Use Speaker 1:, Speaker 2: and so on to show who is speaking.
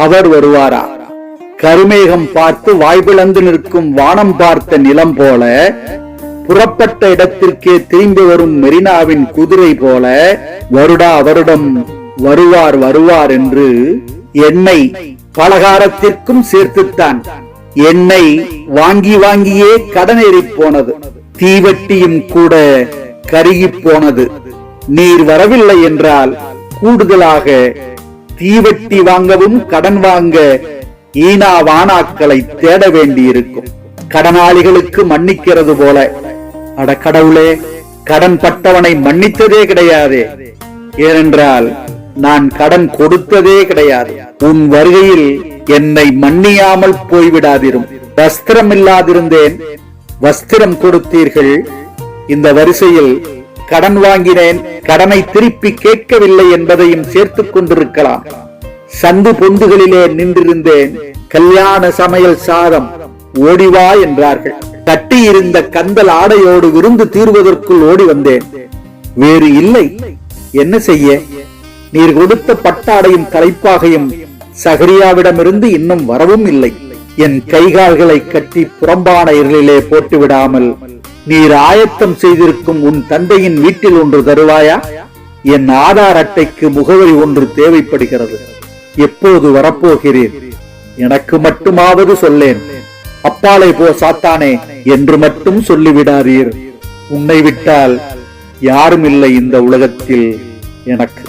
Speaker 1: அவர் வருவாரா? கருமேகம் பார்த்து வாய்பிளந்து நிற்கும் வானம் பார்த்த நிலம் போல, புறப்பட்ட இடத்திற்கே திரும்பி வரும் மெரினாவின் குதிரை போல வருடா வருடம் வருவார் வருவார் என்று எண்ணெய் பலகாரத்திற்கும் சேர்த்துத்தான். எண்ணெய் வாங்கி வாங்கியே கடனேறி போனது. தீவட்டியும் கூட கருகி போனது. நீர் வரவில்லை என்றால் கூடுதலாக தீவட்டி வாங்கவும் கடன் வாங்க ஈனா வானாக்களை தேட வேண்டியிருக்கும். கடனாளிகளுக்கு மன்னிக்கிறது போல. அட கடவுளே, கடன் பட்டவனை மன்னித்ததே கிடையாது. ஏனென்றால் நான் கடன் கொடுத்ததே கிடையாது. உன் வருகையில் என்னை மன்னியாமல் போய்விடாதிரும். வஸ்திரம் இல்லாதிருந்தேன், வஸ்திரம் கொடுத்தீர்கள். இந்த வரிசையில் கடன் வாங்கினேன், கடனை திருப்பி கேட்கவில்லை என்பதையும் சேர்த்துக் கொண்டிருக்கலாம். சந்து பொந்துகளிலே நின்றிருந்தேன், கல்யாண சமையல் சாதம் ஓடிவா என்றார்கள். கட்டியிருந்த கந்தல் ஆடையோடு விருந்து தீர்வதற்குள் ஓடி வந்தேன். வேறு இல்லை, என்ன செய்ய? நீர் கொடுத்த பட்டாடையும் தலைப்பாகையும் சகரியாவிடமிருந்து இன்னும் வரவும் இல்லை. என் கைகால்களை கட்டி புறம்பான இருளிலே போட்டு விடாமல் நீர் ஆயத்தம் செய்திருக்கும் உன் தந்தையின் வீட்டில் ஒன்று தருவாயா? என் ஆதார் அட்டைக்கு முகவரி ஒன்று தேவைப்படுகிறது. எப்போது வரப்போகிறீர்? எனக்கு மட்டுமாவது சொல்லேன். அப்பாலை போ சாத்தானே என்று மட்டும் சொல்லிவிடாதீர். உன்னை விட்டால் யாரும் இல்லை இந்த உலகத்தில் எனக்கு.